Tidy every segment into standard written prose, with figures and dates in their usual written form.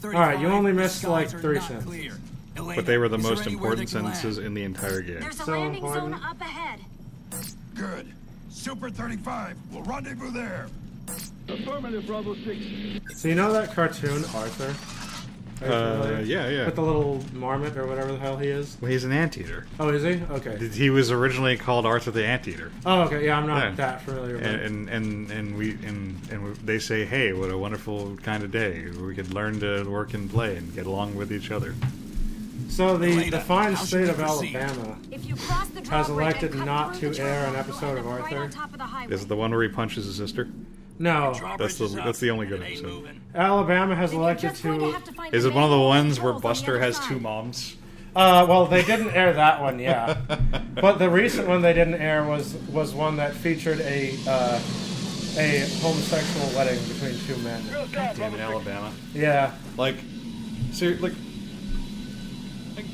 Alright, you only missed like 3 sentences. But they were the most important sentences in the entire game. There's a So landing important. zone up ahead. Good. Super 35. We'll rendezvous there. Affirmative, Bravo 6. So you know that cartoon, Arthur? Are you familiar? Yeah. With the little marmot or whatever the hell he is? Well, he's an anteater. Oh, is he? Okay. He was originally called Arthur the Anteater. Oh, okay. Yeah, I'm not Yeah. that familiar with it. And they say, hey, what a wonderful kind of day. We could learn to work and play and get along with each other. So the Elena, fine how should state we of proceed? Alabama If you cross the has drawbridge elected and cut not through to the air an tunnel, episode you'll of end up right on Arthur. top of the highway. Is it the one where he punches his sister? No. That's the only good episode. Alabama has Then you're elected just going to to... have to find Is it one of the abandoned ones where hotels on the Buster other has side. 2 moms? Well, they didn't air that one, yeah. But the recent one they didn't air was one that featured a homosexual wedding between 2 men. Damn it, Alabama. Yeah. Like,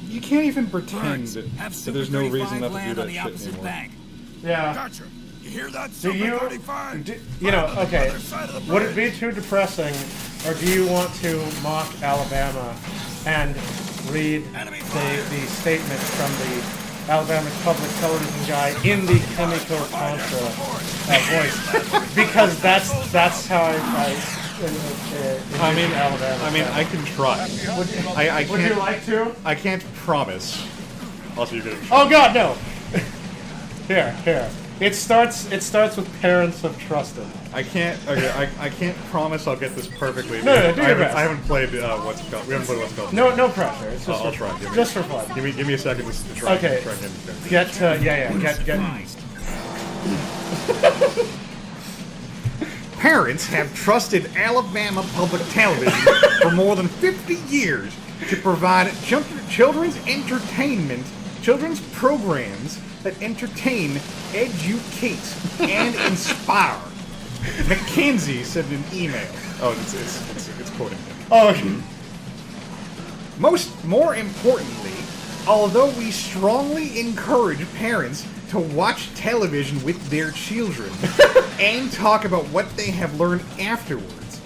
you can't even pretend that there's no reason not to do that shit anymore. Yeah. Gotcha. You hear that? Do Super you... 35. You know, okay. Other side of the Would it bridge. be too depressing, or do you want to mock Alabama and read the statement from the Alabama public television guy in the Chemical Contra voice? Because that's how I Alabama. I mean, I can try. Would you, I would you can't. like to? I can't promise. Also, you're gonna. Oh God, no! Here. It starts with parents have trusted. I can't. Okay, I can't promise I'll get this perfectly. No, do your best. I haven't played what's it called. We haven't played what's it called. No pressure. It's just I'll for try. fun. Just for fun. Give me a second to try. Okay. Try and get this. Get. Parents have trusted Alabama Public Television for more than 50 years to provide children's programs that entertain, educate, and inspire. Mackenzie said in an email. Oh, it's quoting him. Oh, okay. More importantly, although we strongly encourage parents to watch television with their children and talk about what they have learned afterwards,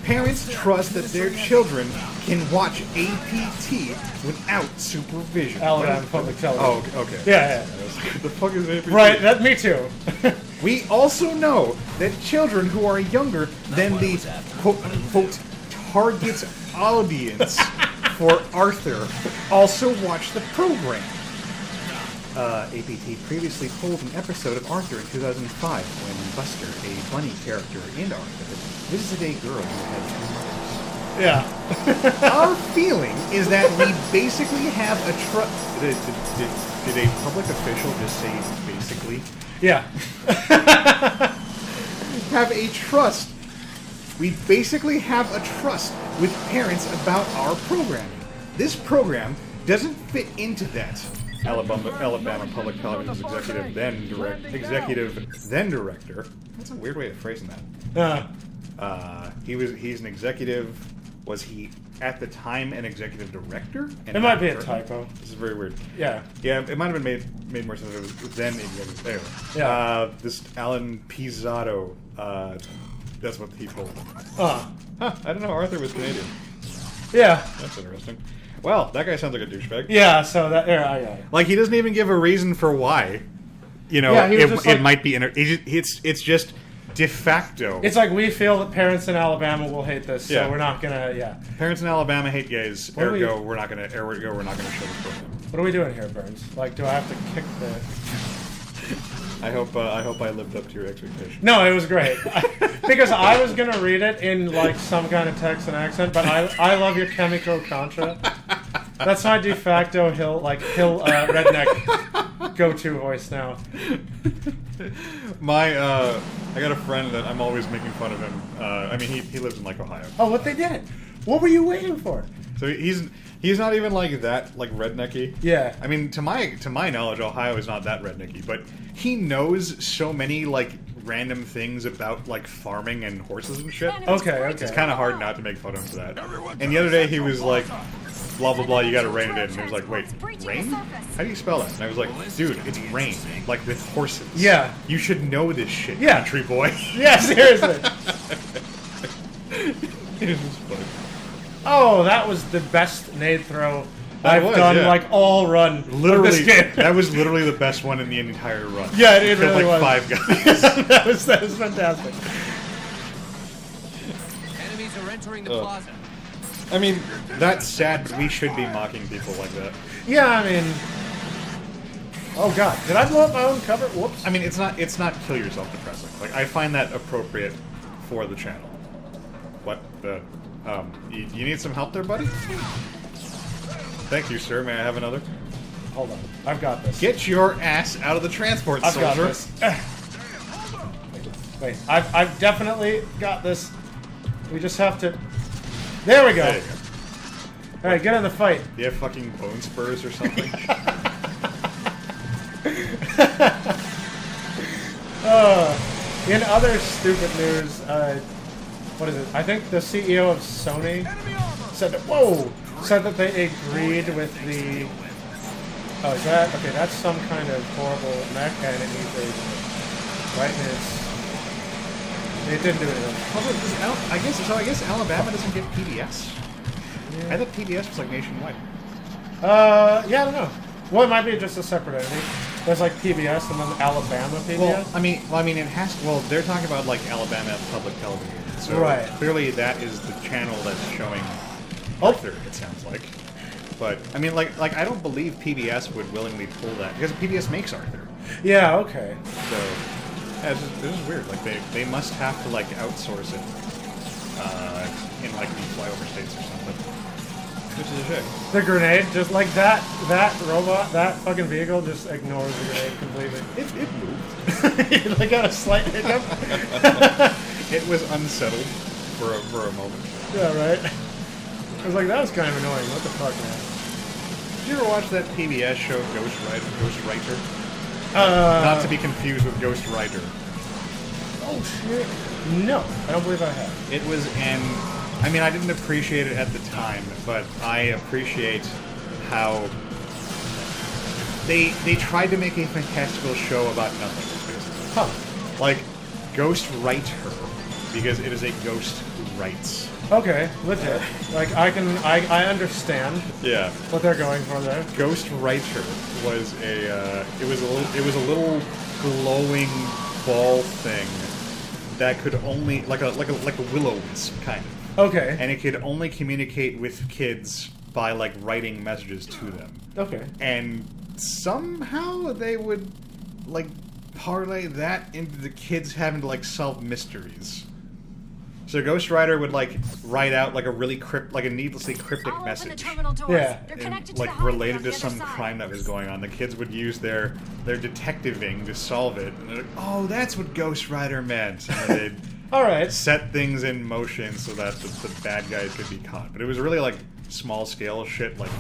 parents trust that their children can watch APT without supervision. Alabama Public Television. Oh, okay. Yeah. What the fuck is APT? Right, me too. We also know that children who are younger than the quote-unquote target audience for Arthur also watch the program. APT previously pulled an episode of Arthur in 2005 when Buster, a bunny character in Arthur, visited a girl who had 2 mothers. Yeah. Our feeling is that we basically have a trust. Did a public official just say basically? Yeah. Have a trust. We basically have a trust with parents about our programming. This program doesn't fit into that. Alabama Public Television's executive then director. That's a weird way of phrasing that. He's an executive. Was he at the time an executive director? It might be a typo. This is very weird. Yeah. Yeah, it might have been made more sense if it was then executive. Anyway, Yeah. This Alan Pizzato, that's what he told. Huh. I don't know. Arthur was Canadian. Yeah. That's interesting. Well, that guy sounds like a douchebag. Yeah. So that yeah. Like he doesn't even give a reason for why. You know, Yeah, he was just it like- might be. It's just de facto. It's like we feel that parents in Alabama will hate this, so Yeah. we're not gonna. Yeah. Parents in Alabama hate gays. What are we- We're not gonna show this program. What are we doing here, Burns? Like, do I have to kick the? I hope I lived up to your expectations. No, it was great. Because I was gonna read it in like some kind of Texan accent, but I love your Chemical Contra. That's my de facto hill redneck go-to voice now. I got a friend that I'm always making fun of him. I mean, he lives in like Ohio. Oh, what they did? What were you waiting for? So he's not even like that like rednecky. Yeah. I mean, to my knowledge, Ohio is not that rednecky, but he knows so many like random things about like farming and horses and shit. Okay. It's kind of hard not to make fun of him for that. And the other day he was like, blah blah blah, you gotta rein it in. And he was like, wait, rain? How do you spell that? And I was like, dude, it's rain, like with horses. Yeah. You should know this shit, Yeah. country boy. Yeah, seriously. It was just funny. Oh, that was the best nade throw I've was, done, yeah. like, all run. Literally, of this game. that was literally the best one in the entire run. Yeah, it Killed really like was. 5 guys. that was fantastic. Enemies are entering the plaza. I mean, that's sad, but we should be mocking people like that. Yeah, I mean... Oh god, did I blow up my own cover? Whoops. I mean, it's not kill yourself depressing. Like, I find that appropriate for the channel. What the... you need some help there, buddy? Thank you, sir. May I have another? Hold on. I've got this. Get your ass out of the transport, I've soldier. got this. Wait, I've definitely got this. We just have to... There we go. There you go. Alright, get in the fight. Do you have fucking bone spurs or something? In other stupid news, what is it? I think the CEO of Sony said that, said that they agreed with the... Oh, is that... Okay, that's some kind of horrible mech and it needs a... Right, and it didn't do anything. I guess Alabama doesn't get PBS. Yeah. I thought PBS was like nationwide. Yeah, I don't know. Well, it might be just a separate entity. There's like PBS and then Alabama PBS. Well, I mean, it has. Well, they're talking about like Alabama public television. So Right. clearly, that is the channel that's showing Arthur. It sounds like. But I mean, like I don't believe PBS would willingly pull that because PBS makes Arthur. Yeah. Okay. So yeah, this is weird. Like they must have to like outsource it in like the flyover states or something. Which is a shame. The grenade, just like that robot, that fucking vehicle just ignores the grenade completely. It moved. They got a slight hiccup. It was unsettled for a moment. Yeah, right. I was like, that was kind of annoying. What the fuck, man? Did you ever watch that PBS show Ghostwriter? Not to be confused with Ghostwriter. Oh shit. No, I don't believe I have. It was I mean, I didn't appreciate it at the time, but I appreciate how they tried to make a fantastical show about nothing, basically. Huh. Like, Ghostwriter, because it is a ghost who writes. Okay, legit. Like I understand Yeah. what they're going for there. Ghostwriter was it was a little glowing ball thing that could only like a will-o-wisp kind of. Okay. And it could only communicate with kids by like writing messages to them. Okay. And somehow they would like parlay that into the kids having to like solve mysteries. So Ghostwriter would like write out like a really a needlessly cryptic I'll message. open the terminal doors. Yeah. They're And, connected to like the highway related on to the some other side. crime that was going on. The kids would use their detectiving to solve it. And they're like, oh, that's what Ghostwriter meant. And then they'd All right. set things in motion so that the bad guys could be caught. But it was really like small scale shit, like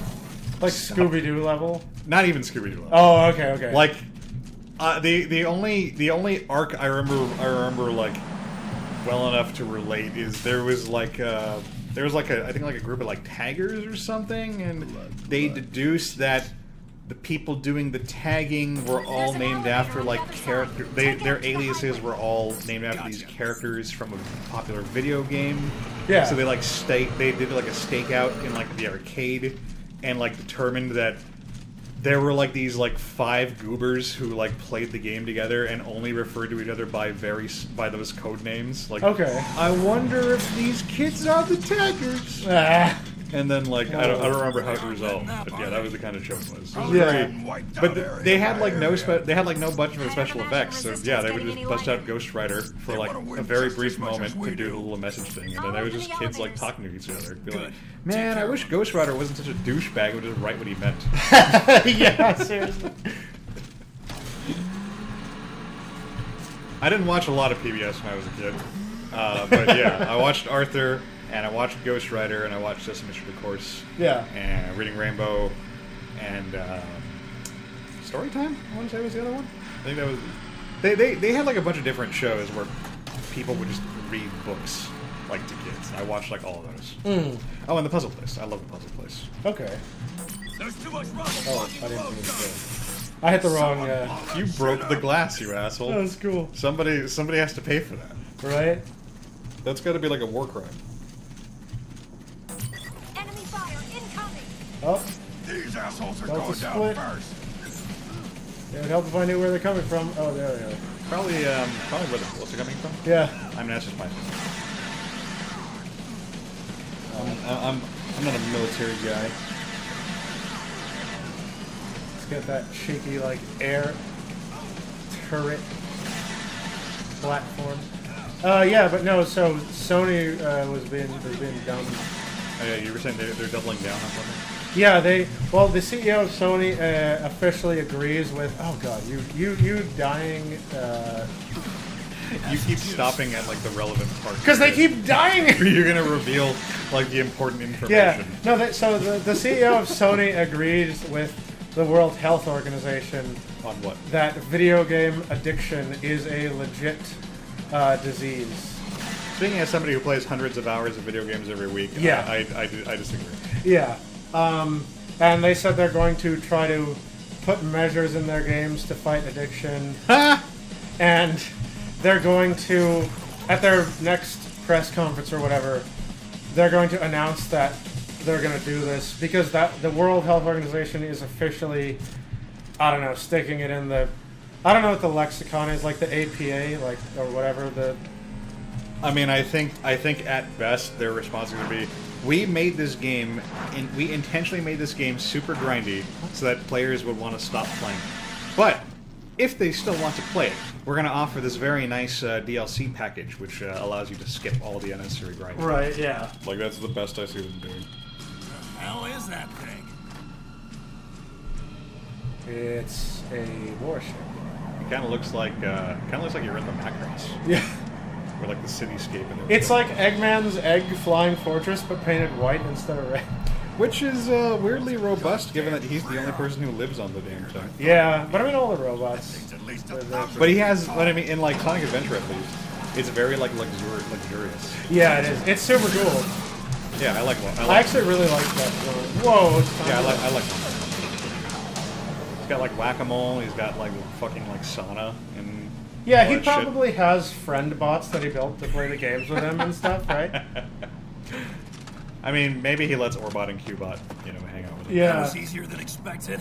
Scooby-Doo level. not even Scooby-Doo level. Oh, okay, okay. Like the only arc I remember like well enough to relate is there was like I think like a group of like taggers or something, and they deduced that the people doing the tagging were all named after like character. Their aliases were all named after these characters from a popular video game. Yeah. So they like they did like a stakeout in like the arcade, and like determined that there were like these like 5 goobers who like played the game together and only referred to each other by those code names. Like, Okay. I wonder if these kids are the taggers. Ah. And then like I don't remember how it resolved, but yeah, that was the kind of show it was. It was Yeah. very, but they had like no budget for special effects, so yeah, they would just bust out Ghostwriter for like a very brief moment to do the little message thing, and then there was just kids like talking to each other, be like, "Man, I wish Ghostwriter wasn't such a douchebag and would just write what he meant." Yeah, seriously. I didn't watch a lot of PBS when I was a kid, but yeah, I watched Arthur. And I watched Ghostwriter, and I watched Sesame Street, of course. Yeah. And Reading Rainbow, and Storytime, I want to say was the other one. I think that was... They had like a bunch of different shows where people would just read books, like, to kids. And I watched like all of those. Oh, and The Puzzle Place. I love The Puzzle Place. Okay. There's too much rubble. Oh, I didn't mean to. I hit the wrong. You broke the glass, you asshole. That was cool. Somebody has to pay for that. Right? That's got to be like a war crime. fire incoming. Oh, These assholes are Delta going split. down first. it would help if I knew where they're coming from. Oh, there they are. Probably where the bullets are coming from. Yeah. I mean, that's just my. I'm not a military guy. Let's get that shaky, like, air turret platform. Yeah, but no, so Sony was being dumb. Oh, yeah, you were saying they're doubling down on something? Yeah, the CEO of Sony officially agrees with. Oh God, you dying. You keep stopping at like the relevant part. Because they keep dying. You're gonna reveal like the important information. Yeah. No. So the CEO of Sony agrees with the World Health Organization On what? that video game addiction is a legit disease. Speaking as somebody who plays hundreds of hours of video games every week, Yeah. I disagree. Yeah. And they said they're going to try to put measures in their games to fight addiction. And they're going to, at their next press conference or whatever, they're going to announce that they're going to do this because the World Health Organization is officially, I don't know, sticking it in the, I don't know what the lexicon is, like the APA, like, or whatever, I mean, I think at best their response is going to be, we made this game, and we intentionally made this game super grindy so that players would want to stop playing. But if they still want to play it, we're going to offer this very nice DLC package, which allows you to skip all the unnecessary grinding. Right, yeah. Like, that's the best I see them doing. Hell is that thing? It's a warship. It kind of looks like you're in the Macross, Yeah. or like the cityscape. In It's like Eggman's Egg Flying Fortress, but painted white instead of red. which is weirdly robust, given that he's the only person who lives on the damn thing. Yeah, but I mean all the robots. It's at least They're a there. But he has, what I mean, in like Sonic Adventure at least, it's very like luxurious. Yeah, it is. It's super cool. Yeah, I like. I actually really like that one. Whoa, it's Yeah, I like. He's got like whack-a-mole. He's got like fucking like sauna and. Yeah, all he that shit. probably has friend bots that he built to play the games with him and stuff, right? I mean, maybe he lets Orbot and Qbot, hang out with him. That Yeah. was easier than expected.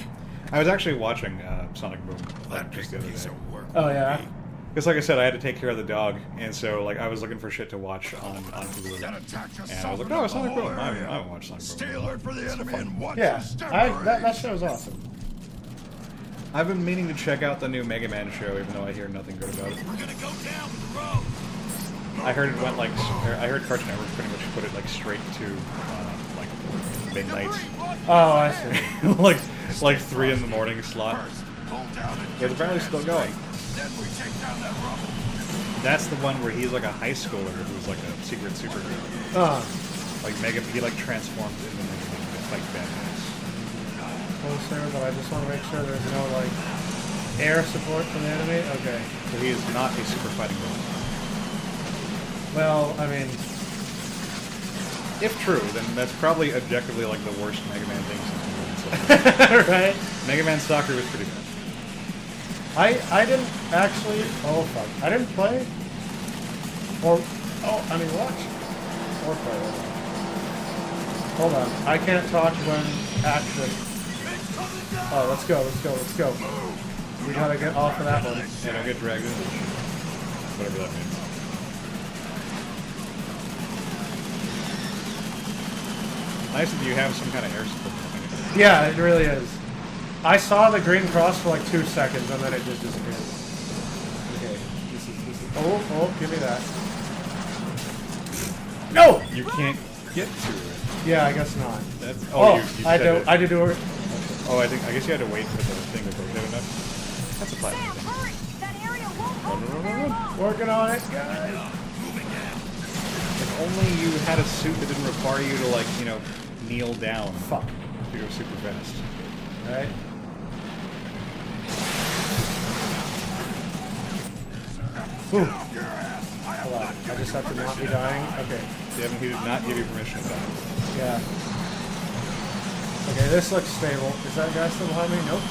I was actually watching Sonic Boom That just big the other piece day. of work. Oh, yeah. Because, like I said, I had to take care of the dog, and so like I was looking for shit to watch on Hulu. That attack just And I was like, softened oh, up the Sonic whole Boom. I area. haven't watched Sonic Boom. Stay alert for the enemy and watch Yeah, the that show's awesome. I've been meaning to check out the new Mega Man show, even though I hear nothing good about it. We're gonna go down the road. I heard it went like, I heard Cartoon Network pretty much put it like straight to like midnight, Oh, I see. like 3 in the morning slot. First, pull down and It's apparently still going. then we take down that rubble. That's the one where he's like a high schooler who's like a secret superhero. Like he like transformed into Mega Man to fight bad guys. Closer, but I just want to make sure there's no, like, air support for the enemy. Okay. So he is not a super fighting robot. Well, I mean, If true, then that's probably objectively like the worst Mega Man thing since Mega Man Soccer. right? Mega Man Soccer was pretty bad. I didn't actually. Oh fuck! I didn't play. Or watch. Or play. Hold on. I can't talk when action. Oh, let's go! We gotta get off of that one. Yeah, don't get dragged in. Whatever that means. Nice that you have some kind of air support. Yeah, it really is. I saw the green cross for like 2 seconds and then it just disappeared. Okay. This is. Oh, give me that. No! You can't get to it. Yeah, I guess not. That's Oh, you I said do. it. I did do it. Oh, I guess you had to wait for the thing to rotate enough. That's a Sam, platform. hurry! That area won't hold you very long. Working on it, guys. If only you had a suit that didn't require you to like, kneel down. Fuck. To go super fast. Right? Ooh. Hold on. I just have to not be dying. Okay. He did not give you permission to die. Yeah. Okay, this looks stable. Is that guy still behind me? Nope.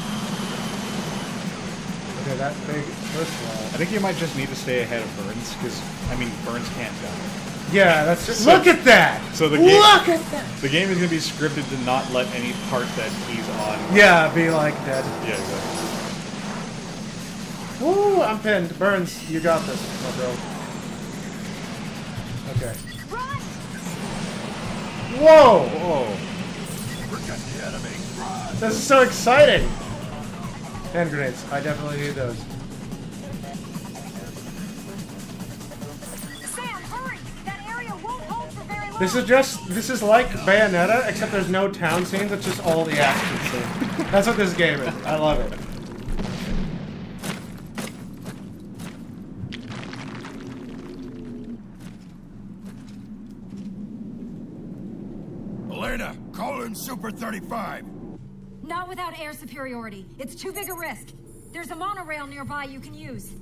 Okay, that big first wall. I think you might just need to stay ahead of Burns, because, Burns can't die. Yeah, that's just... Look at that! So the game, Look at that! the game is going to be scripted to not let any part that he's on. Yeah, be like dead. Yeah, exactly. Woo, I'm pinned. Burns, you got this, my bro. Okay. Run! Whoa! Whoa. Forget the enemy. Run! This is so exciting! Hand grenades. I definitely need those. Sam, hurry! That area won't hold for very long. This is like Bayonetta, except there's no town scenes, it's just all the action scenes. That's what this game is. I love it. Elena, call in Super 35. Not without air superiority. It's too big a risk. There's a monorail nearby you can use.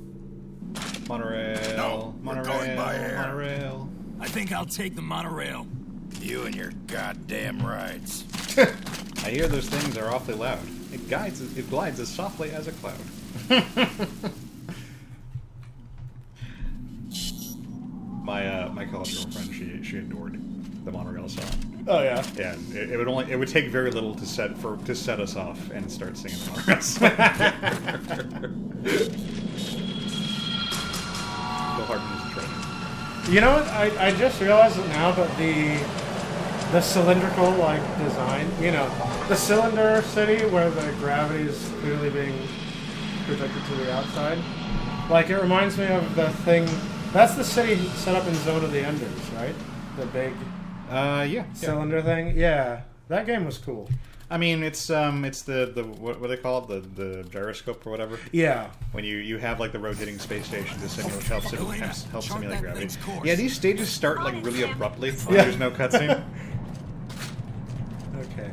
Monorail. No, we're monorail. going by air. Monorail. I think I'll take the monorail. You and your goddamn rights. I hear those things are awfully loud. It glides as softly as a cloud. My college girlfriend, she adored the monorail song. Oh yeah. Yeah, it would take very little to set us off and start singing the monorail song. Bill Hartman is a treasure. You know what? I just realized it now, but the cylindrical like design, you know, the cylinder city where the gravity is clearly being projected to the outside. Like it reminds me of the thing. That's the city set up in Zone of the Enders, right? The big Yeah. cylinder thing. Yeah, that game was cool. I mean, it's the what do they call it, the gyroscope or whatever. Yeah. When you have like the rotating space station to simulate help Chart simulate that gravity. thing's course. Yeah, these stages start like really abruptly when Yeah. there's no cutscene. Okay.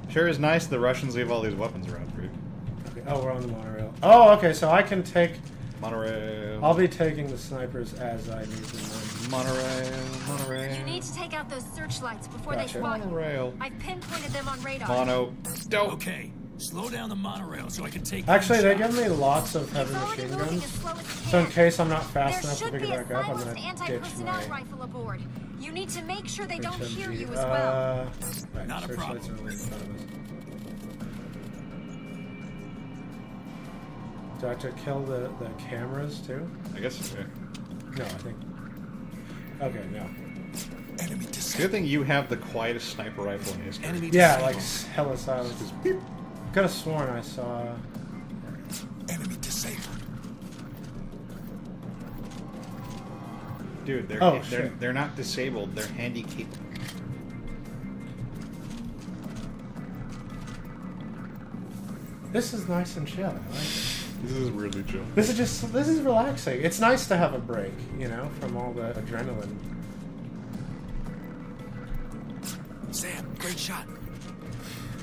Sure is nice the Russians leave all these weapons around, Creep. Okay. Oh, we're on the monorail. Oh, okay. So I can take. Monorail. I'll be taking the snipers as I need them. Monorail. You need to take out those searchlights before Gotcha. they spot you. Monorail. I've pinpointed them on radar. Mono. Dope. Okay, slow down the monorail so I can take. Actually, they one give me lots of heavy It's already machine moving guns. as slow as it So in can. case I'm not fast There enough to should pick be it a back up, I'm silenced gonna ditch anti-personnel my rifle aboard. You need to make sure they don't HMG. hear you as well. Right, Not a searchlights problem. are right in front of us. Do I have to kill the cameras too? I guess. Yeah. No, I think. Okay, no. Enemy The disabled. good thing you have the quietest sniper rifle in history. Enemy Yeah, disabled. like hella silence. Just beep. Could have sworn I saw. Enemy disabled. Dude, Oh, shit. they're not disabled. They're handicapped. This is nice and chill. I like it. This is really chill. This is relaxing. It's nice to have a break, you know, from all the adrenaline. Sam, great shot.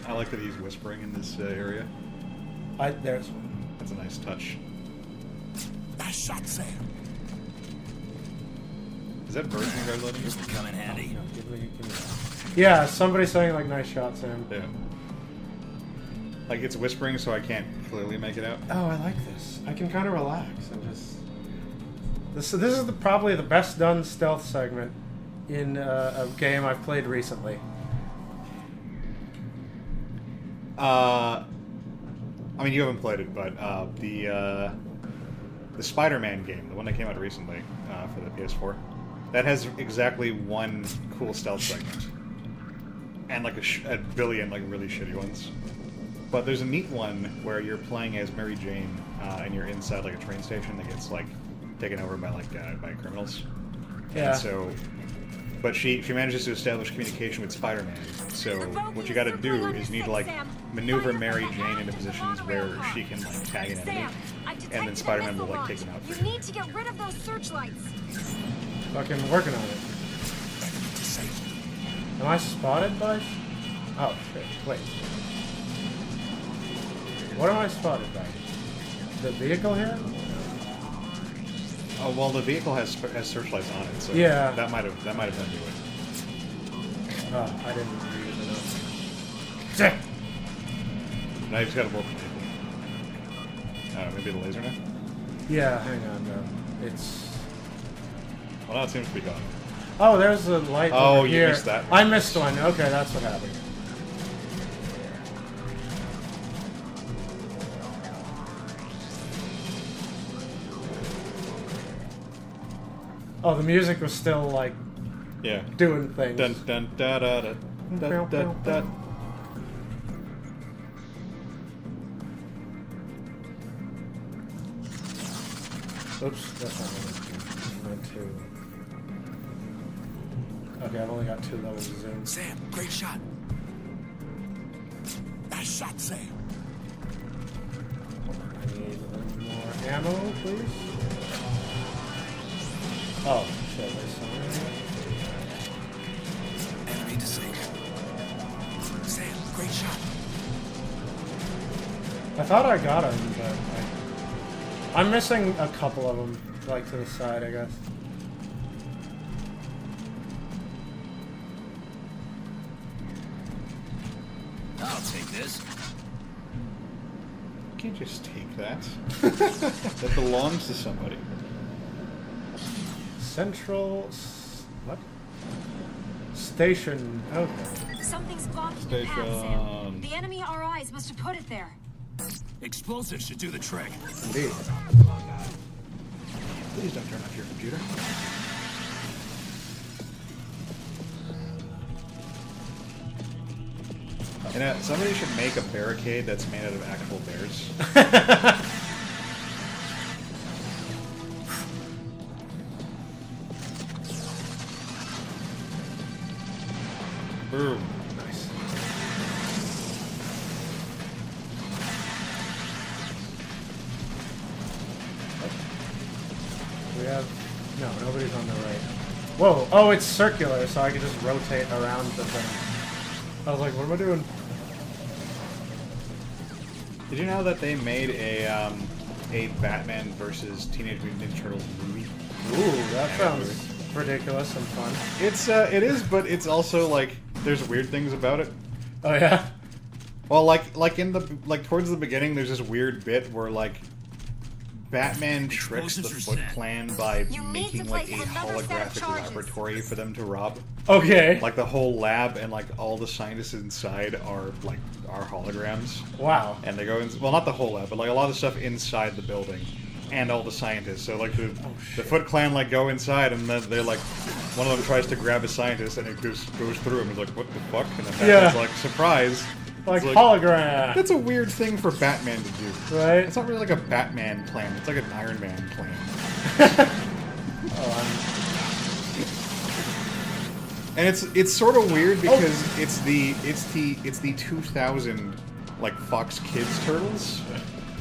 I like that he's whispering in this area. There's one. That's a nice touch. Nice shot, Sam. Is that version guard loading? This will come in handy. No, give me that. Yeah, somebody saying like nice shot, Sam. Yeah. Like it's whispering, so I can't clearly make it out. Oh, I like this. I can kind of relax and just. This is probably the best done stealth segment in a game I've played recently. I mean, you haven't played it, but the Spider-Man game, the one that came out recently for the PS4, that has exactly one cool stealth segment, and like a billion like really shitty ones. But there's a neat one where you're playing as Mary Jane, and you're inside like a train station that gets like taken over by by criminals. Yeah. And so, but she manages to establish communication with Spider-Man. So what you got to do is you need to like maneuver Mary Jane into positions where she can like tag an enemy, Sam, I've detected and then a Spider-Man will missile like take launch. them out You for you. need to get rid of those searchlights. Fucking working on it. Enemy disabled. Am I spotted by? Oh shit! Wait. What am I spotted by? The vehicle here? Oh well, the vehicle has searchlights on it, so Yeah. that might have done to it. Oh, I didn't read it. Now you just got to work with people. Maybe the laser now. Yeah, hang on. It's. Well, now it seems to be gone. Oh, there's a light Oh, over you here. missed that one. I missed one. Okay, that's what happened. Oh, the music was still like Yeah. doing things. Dun dun da da da dun dun dun. Oops, that's not what I meant to. Okay, I've only got 2 levels of zoom. Sam, great shot. Nice shot, Sam. I need a little more ammo, please. Oh, shit, there's someone Enemy to sink. Sam, great shot. I thought I got him, but I'm missing a couple of them, like to the side, I guess. I'll take this. You can't just take that. That belongs to somebody. Central... what? Station. Okay. Something's blocking the path, Sam. Station. The enemy RIs must have put it there. Explosives should do the trick. Indeed. Please don't turn off your computer. You know, somebody should make a barricade that's made out of actual bears. Boom. Nice. We have... no, nobody's on the right. Whoa! Oh, it's circular, so I can just rotate around the thing. I was like, what am I doing? Did you know that they made a Batman versus Teenage Mutant Ninja Turtles movie? Ooh, that sounds ridiculous and fun. It is, but it's also like there's weird things about it. Oh yeah? Well, like in the towards the beginning, there's this weird bit where like Batman tricks the Foot Clan by You need to making like a place another set of holographic charges. laboratory for them to rob. Okay. Like the whole lab and like all the scientists inside are holograms. Wow. And they go in, well, not the whole lab, but like a lot of stuff inside the building, and all the scientists. So like the Foot Clan like go inside, and then they're like, one of them tries to grab a scientist, and it goes through him. He's like, what the fuck? And then Batman's like, surprise. Like It's hologram. That's a weird thing for Batman to do. Right? It's not really like a Batman plan. It's like an Iron Man plan. And it's sort of weird because it's the 2000 like Fox Kids Turtles,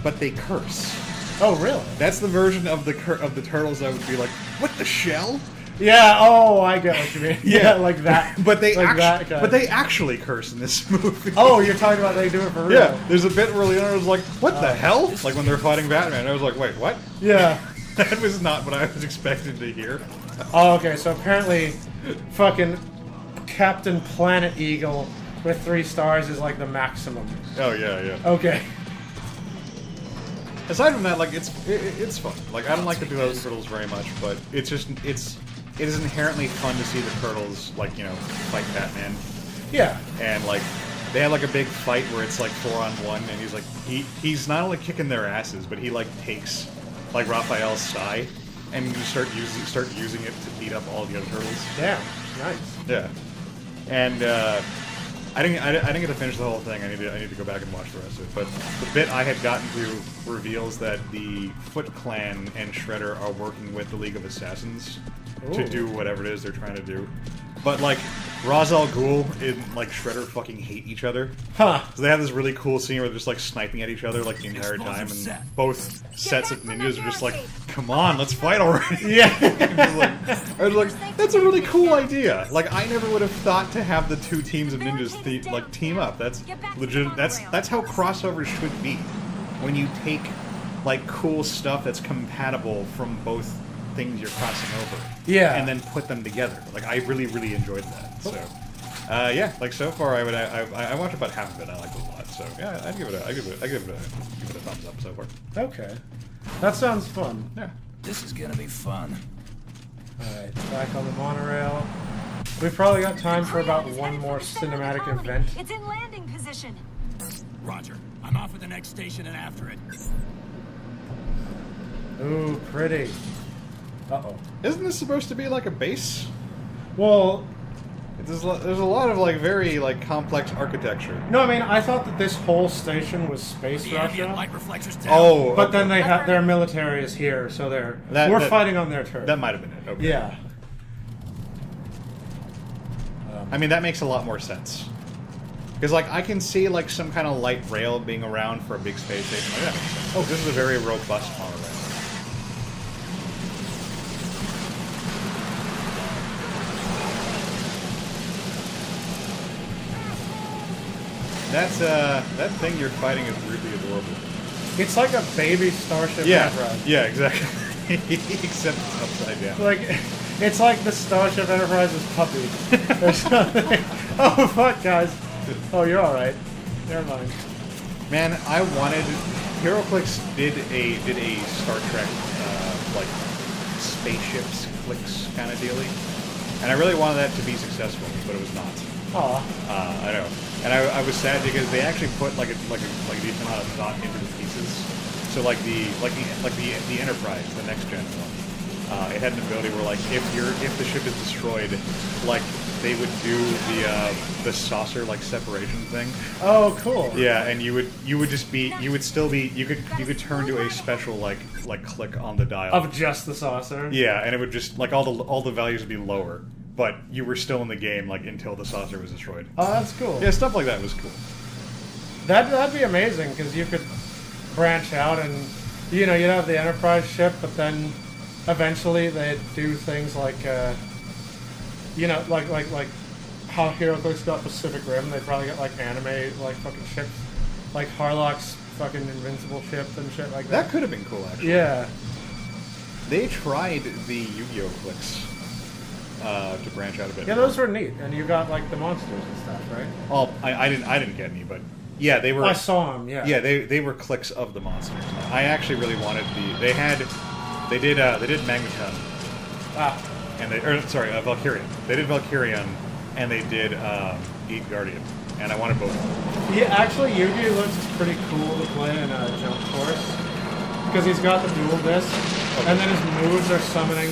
but they curse. Oh, really? That's the version of the turtles that would be like, what the shell? Yeah, oh, I get what you mean. Yeah. like that. But they like that guy. but they actually curse in this movie. Oh, you're talking about they do it for real? Yeah, there's a bit where Leonardo was like, what the hell? Like when they're fighting Batman. I was like, wait, what? Yeah. That was not what I was expecting to hear. Oh, okay, so apparently fucking Captain Planet Eagle with 3 stars is like the maximum. Oh, yeah. Okay. Aside from that, like, it's fun. Like, I don't like the 2000 Turtles very much, but it is inherently fun to see the Turtles, like, you know, fight Batman. Yeah. And, like, they had, like, a big fight where it's, like, 4-on-1, and he's, like, he's not only kicking their asses, but he, like, takes, like, Raphael's sai, and you start using it to beat up all the other Turtles. Damn. Nice. Yeah. And, I didn't get to finish the whole thing. I need to go back and watch the rest of it. But the bit I had gotten to reveals that the Foot Clan and Shredder are working with the League of Assassins to do whatever it is they're trying to do. But like Ra's al Ghul and like Shredder fucking hate each other. Huh. So they have this really cool scene where they're just like sniping at each other like the entire time, and both sets of ninjas are just like, "Come on, let's fight already!" Yeah. I was like, that's a really cool idea. Like, I never would have thought to have the 2 teams of ninjas team up. That's legit. That's how crossovers should be. When you take like cool stuff that's compatible from both things you're crossing over, Yeah. and then put them together. Like, I really enjoyed that. So, yeah, like so far, I watched about half of it. I liked it a lot. So yeah, I'd give it a thumbs up so far. Okay. That sounds fun. Yeah. This is gonna be fun. Alright, back on the monorail. We've probably got time for about one more cinematic event. It's in landing position. Roger. I'm off at the next station and after it. Ooh, pretty. Uh-oh. Isn't this supposed to be like a base? Well, There's a lot of like very like complex architecture. no, I mean, I thought that this whole station was space The ambient Russia. light reflectors down. Oh, But okay. then they have their military is here, so we're That- fighting on their turf. That might have been it. Okay. Yeah. I mean, that makes a lot more sense. Because, like, I can see, like, some kind of light rail being around for a big space station. Like, that makes sense. Oh, this is a very robust monorail. That thing you're fighting is really adorable. It's like a baby Starship Yeah, Enterprise. yeah, exactly. Except it's upside down. Like, it's like the Starship Enterprise's puppy or something. Oh, fuck, guys. Oh, you're alright. Never mind. Man, I wanted... HeroClix did a Star Trek, like, spaceships clicks kind of dealie. And I really wanted that to be successful, but it was not. Aw. I know. And I was sad because they actually put like a decent amount of thought into the pieces. So like the Enterprise, the next gen one, it had an ability where like if the ship is destroyed, like they would do the saucer like separation thing. Oh, cool. Yeah, and you could turn to a special like click on the dial Of just the saucer? Yeah, and it would just like all the values would be lower, but you were still in the game like until the saucer was destroyed. Oh, that's cool. Yeah, stuff like that was cool. That'd be amazing, because you could branch out and, you know, you'd have the Enterprise ship, but then eventually they'd do things like, you know, like how HeroClix got Pacific Rim, they'd probably get like anime, like fucking ships, like Harlock's fucking invincible ship and shit like that. That could have been cool, actually. Yeah. They tried the Yu-Gi-Oh clicks to branch out a bit. Yeah, those were neat, and you got like the monsters and stuff, right? Oh, I didn't get any, but yeah, they were. I saw them. Yeah. Yeah, they were clicks of the monsters. I actually really wanted they did Magneton, and Valkyrian. They did Valkyrian, and they did Eat Guardian, and I wanted both of them. Yeah, actually, Yugi looks pretty cool to play in a jump course because he's got the dual disc, and then his moves are summoning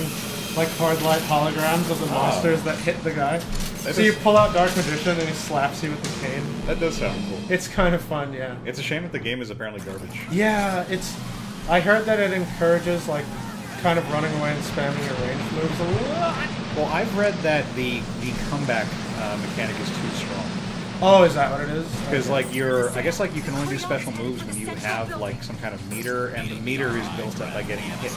like hard light holograms of the monsters that hit the guy. So you pull out Dark Magician and he slaps you with the cane. That does sound cool. It's kind of fun, yeah. It's a shame that the game is apparently garbage. Yeah, it's. I heard that it encourages like kind of running away and spamming your range moves a lot. Well, I've read that the comeback mechanic is too strong. Oh, is that what it is? Because like I guess like you can only do special moves when you have like some kind of meter, and the meter is built up by getting hit,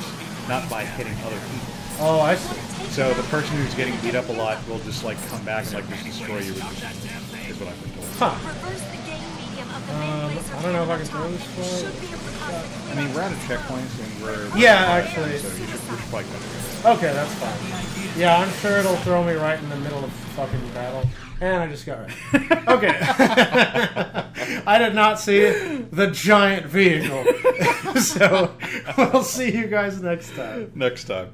not by hitting other people. Oh, I see. So the person who's getting beat up a lot will just like come back and like just destroy you, is what I've been told. Huh. Reverse the gain medium of the main laser I don't know if I can cannon throw this tower. for it. Should be able to cause I mean, we're out of checkpoints and we're Yeah, actually. so you should probably cut it. Okay, that's fine. Yeah, I'm sure it'll throw me right in the middle of fucking battle. And I just got right. Okay. I did not see the giant vehicle. So, we'll see you guys next time. Next time.